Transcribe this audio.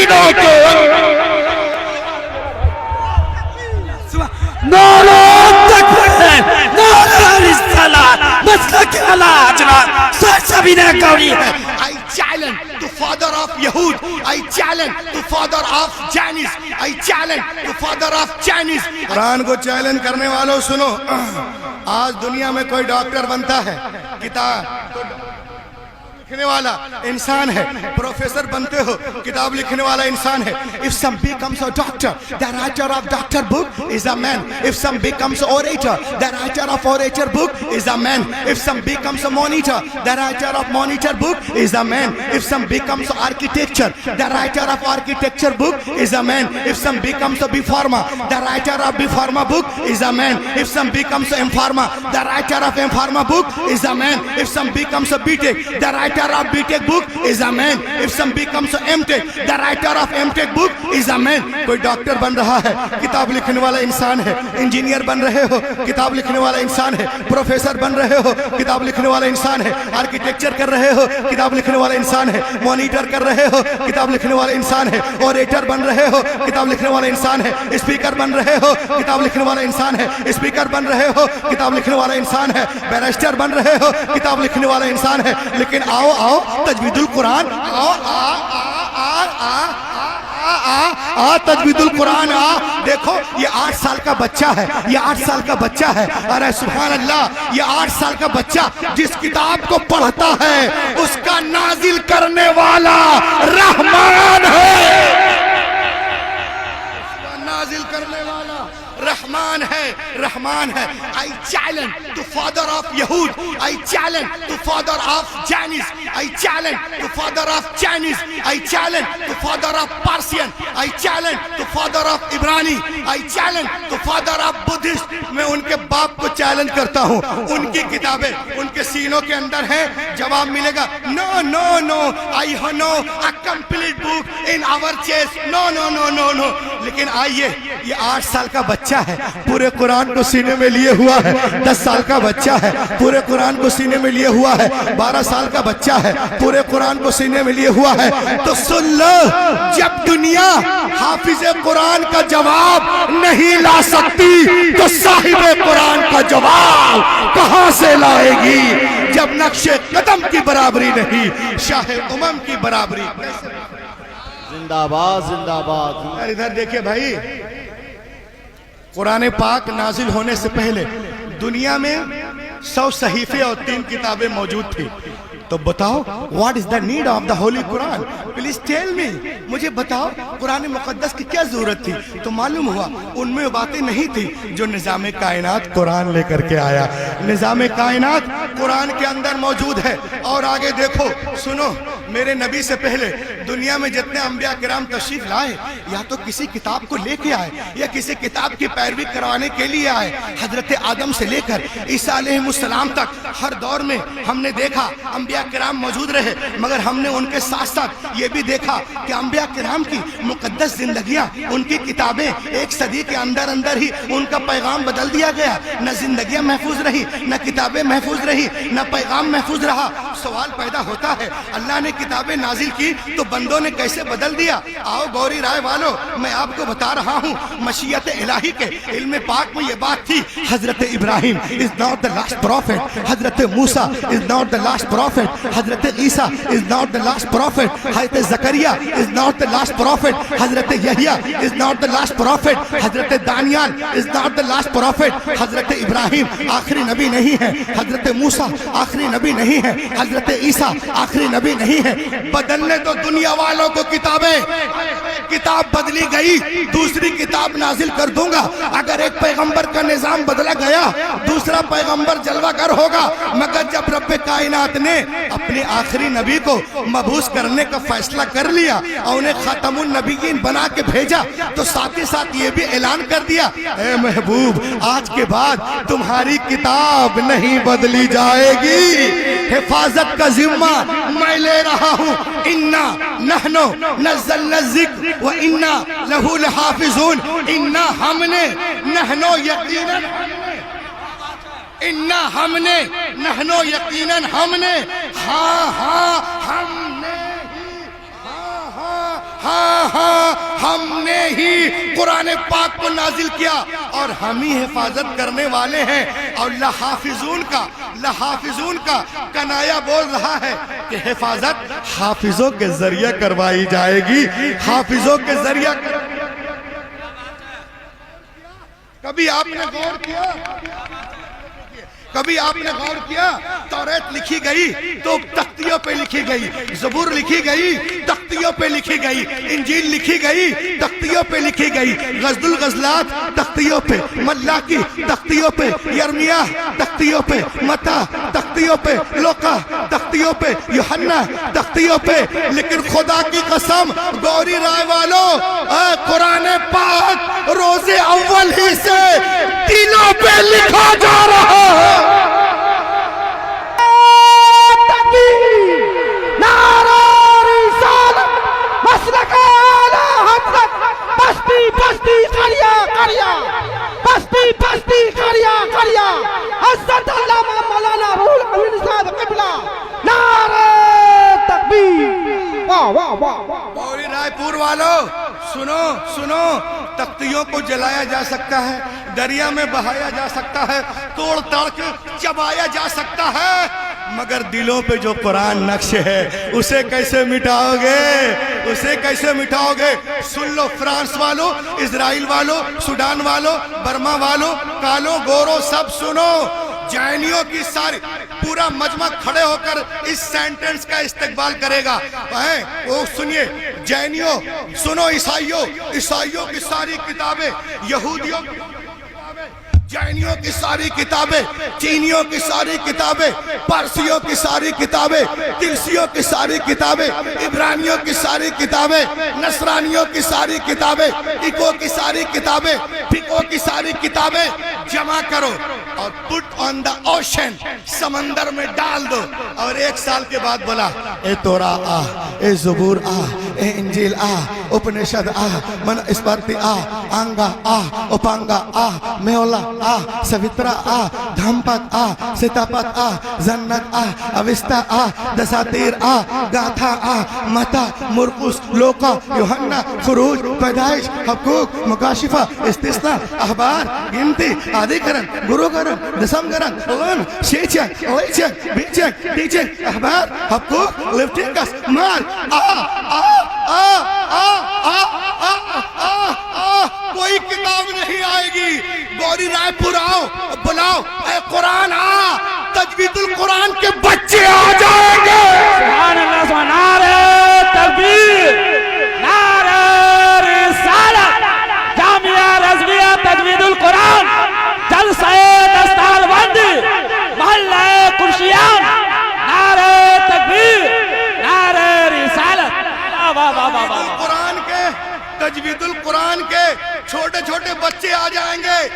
شہیدوں کو نعرہ تکبیر نعرہ رسالت مسلک اعلی حضرت سر سبینہ کوری ہے. I challenge the father of Yahud. I challenge the father of Chinese. I challenge the father of Chinese. قرآن کو چیلنج کرنے والوں سنو. آج دنیا میں کوئی ڈاکٹر بنتا ہے, کتاب لکھنے والا انسان ہے, پروفیسر بنتے ہو کتاب لکھنے والا انسان ہے. If some becomes a doctor, the writer of doctor book is a man. If some becomes orator, the writer of orator book is a man. If some becomes a monitor, the writer of monitor book is a man. If some becomes architecture, the writer of architecture book is a man. If some becomes a B-Pharma, the writer of B-Pharma book is a man. If some becomes a M-Pharma, the writer of M-Pharma book is a man. If some becomes a B-Tech, the writer of B-Tech book is a man. If some becomes a M-Tech, the writer of M-Tech book is a man. کوئی doctor بن رہا ہے, کتاب لکھنے والا انسان ہے. Engineer بن رہے ہو, کتاب لکھنے والا انسان ہے. پروفیسر بن رہے ہو, کتاب لکھنے والا انسان ہے. آرکیٹیکچر کر رہے ہو, کتاب لکھنے والا انسان ہے. مانیٹر کر رہے ہو, کتاب لکھنے والا انسان ہے. اوریٹر بن رہے ہو, کتاب لکھنے والا انسان ہے. اسپیکر بن رہے ہو, کتاب لکھنے والا انسان ہے. اسپیکر بن رہے ہو, کتاب لکھنے والا انسان ہے. بیرسٹر بن رہے ہو, کتاب لکھنے والا انسان ہے. لیکن آؤ تجوید القرآن, تجوید القرآن دیکھو. یہ 8 سال کا بچہ ہے, یہ 8 سال کا بچہ ہے. ارے سبحان اللہ, یہ 8 سال کا بچہ جس کتاب کو پڑھتا ہے اس کا نازل کرنے والا رحمان ہے. نازل کرنے والا رحمان ہے, رحمان ہے. I challenge the father of Yahud. I challenge the father of Chinese. I challenge the father of Chinese. I challenge the father of Persian. I challenge the father of Ibrani. I challenge the father of Buddhist. میں ان کے باپ کو challenge کرتا ہوں. ان کی کتابیں ان کے سینوں کے اندر ہیں, جواب ملے گا no no no. I know a complete book in our chest. No no no no no. لیکن آئیے, یہ 8 سال کا بچہ ہے, پورے قرآن کو سینے میں لیے ہوا ہے. 10 سال کا بچہ ہے, پورے قرآن کو سینے میں لیے ہوا ہے. 12 سال کا بچہ ہے, پورے قرآن کو سینے میں لیے ہوا ہے. تو سن لو, جب دنیا حافظ قرآن کا جواب نہیں لا سکتی تو صاحب قرآن کا جواب کہاں سے لائے گی؟ جب نقش قدم کی برابری نہیں, شاہ امم کی برابری. زندہ باد زندہ باد. ادھر دیکھیں بھائی, قرآن پاک نازل ہونے سے پہلے دنیا میں 100 صحیفے اور 3 کتابیں موجود تھی. تو بتاؤ, what is the need of the holy Quran? Please tell me. مجھے بتاؤ قرآن مقدس کی کیا ضرورت تھی؟ تو معلوم ہوا ان میں باتیں نہیں تھی جو نظام کائنات قرآن لے کر کے آیا. نظام کائنات قرآن کے اندر موجود ہے. اور آگے دیکھو, سنو, میرے نبی سے پہلے دنیا میں جتنے انبیاء کرام تشریف لائے, یا تو کسی کتاب کو لے کے آئے یا کسی کتاب کی پیروی کروانے کے لیے آئے. حضرت آدم سے لے کر عیسیٰ علیہ السلام تک ہر دور میں ہم نے دیکھا انبیاء کرام موجود رہے, مگر ہم نے ان کے ساتھ ساتھ یہ بھی دیکھا کہ انبیاء کرام کی مقدس زندگیاں, ان کی کتابیں 1 صدی کے اندر ہی ان کا پیغام بدل دیا گیا. نہ زندگیاں محفوظ رہی, نہ کتابیں محفوظ رہی, نہ پیغام محفوظ رہا. سوال پیدا ہوتا ہے, اللہ نے کتابیں نازل کی تو بندوں نے کیسے بدل دیا؟ آؤ گوری رائے والو, میں آپ کو بتا رہا ہوں. مشیت الہی کے علم پاک میں یہ بات تھی, حضرت ابراہیم is not the last prophet, حضرت موسیٰ is not the last prophet, حضرت عیسیٰ is not the last prophet, حضرت زکریا is not the last prophet, حضرت یحییٰ is not the last prophet, حضرت Daniyal is not the last prophet. حضرت ابراہیم آخری نبی نہیں ہے, حضرت موسیٰ آخری نبی نہیں ہے, حضرت عیسیٰ آخری نبی نہیں ہے. بدلنے تو دنیا والوں کو کتابیں, کتاب بدلی گئی, دوسری کتاب نازل کر دوں گا. اگر ایک پیغمبر کا نظام بدلا گیا, دوسرا پیغمبر جلوہ گر ہوگا. مگر جب رب کائنات نے اپنے آخری نبی کو مبعوث کرنے کا فیصلہ کر لیا اور انہیں خاتم النبیین بنا کے بھیجا, تو ساتھ ہی ساتھ یہ بھی اعلان کر دیا, اے محبوب آج کے بعد تمہاری کتاب نہیں بدلی جائے گی, حفاظت کا ذمہ میں لے رہا ہوں. انا نحن نزلنا الذکر و انا لہ لحافظون. انا ہم نے, نحن یقیناً, انا ہم نے, نحنو یقیناً ہم نے, ہاں ہاں ہم نے, ہاں ہاں ہم نے ہی قرآن پاک کو نازل کیا اور ہم ہی حفاظت کرنے والے ہیں. اور لحافظون کا کنایا بول رہا ہے کہ حفاظت حافظوں کے ذریعے کروائی جائے گی. حافظوں کے ذریعے. کبھی آپ نے غور کیا توریت لکھی گئی تو تختیوں پہ لکھی گئی, زبور لکھی گئی تختیوں پہ لکھی گئی, انجیل لکھی گئی تختیوں پہ لکھی گئی, غزل الغزلات تختیوں پہ, ملاکی تختیوں پہ, یرمیہ تختیوں پہ, متی تختیوں پہ, لوقا تختیوں پہ, یوحنا تختیوں پہ. لیکن خدا کی قسم گوری رائے والوں, قرآن پاک روز اول ہی سے دلوں پہ لکھا جا رہا ہے. حضرت علامہ مولانا روح الامین صاحب قبلہ نعرہ تکبیر. واہ واہ واہ واہ. گوری رائے پور والوں سنو, تختیوں کو جلایا جا سکتا ہے, دریا میں بہایا جا سکتا ہے, توڑ تاڑ کے چبایا جا سکتا ہے, مگر دلوں پہ جو قرآن نقش ہے اسے کیسے مٹاؤ گے؟ سن لو فرانس والو, اسرائیل والو, سوڈان والو, برما والو, کالو گورو, سب سنو. جینیوں کی ساری پورا مجمع کھڑے ہو کر اس سینٹنس کا استقبال کرے گا. وہ سنیے جینیوں, سنو عیسائیوں کی ساری کتابیں, یہودیوں کی جینیوں کی ساری کتابیں, چینیوں کی ساری کتابیں, پارسیوں کی ساری کتابیں, ترسیوں کی ساری کتابیں, عبرانیوں کی ساری کتابیں, نصرانیوں کی ساری کتابیں, اکو کی ساری کتابیں, پھکو کی ساری کتابیں جمع کرو اور پٹ آن دا اوشن, سمندر میں ڈال دو. اور 1 سال کے بعد بولا اے تورا آ, اے زبور آ, اے انجیل آ, اپنشد آ, من اسپارتی آ, آنگا آ, اپانگا آ, میولا آ, سوترا آ, دھمپت آ, ستاپت آ, زنت آ, اوستا آ, دساتیر آ, گاتھا آ, متا, مرقس, لوقا, یوحنا, خروج, پیدائش, حقوق, مکاشفہ, استثناء, احبار, گنتی, آدھیکرن, گروکرن, دسمگرن, اون, شیچک, اویچک, بیچک, ٹیچک, احبار, حقوق, لیفٹنکس, مار, کوئی کتاب نہیں آئے گی. گوری رائے پور آؤ, بلاؤ, اے قرآن آ, تجوید القرآن کے بچے آ جائیں گے. سبحان اللہ, سبحان نعرہ تکبیر, نعرہ رسالت, جامعہ رضویہ تجوید القرآن, جلسہ دستار بندی, محلہ کرشیان, نعرہ تکبیر, نعرہ رسالت. قرآن کے تجوید القرآن کے چھوٹے چھوٹے بچے آ جائیں گے.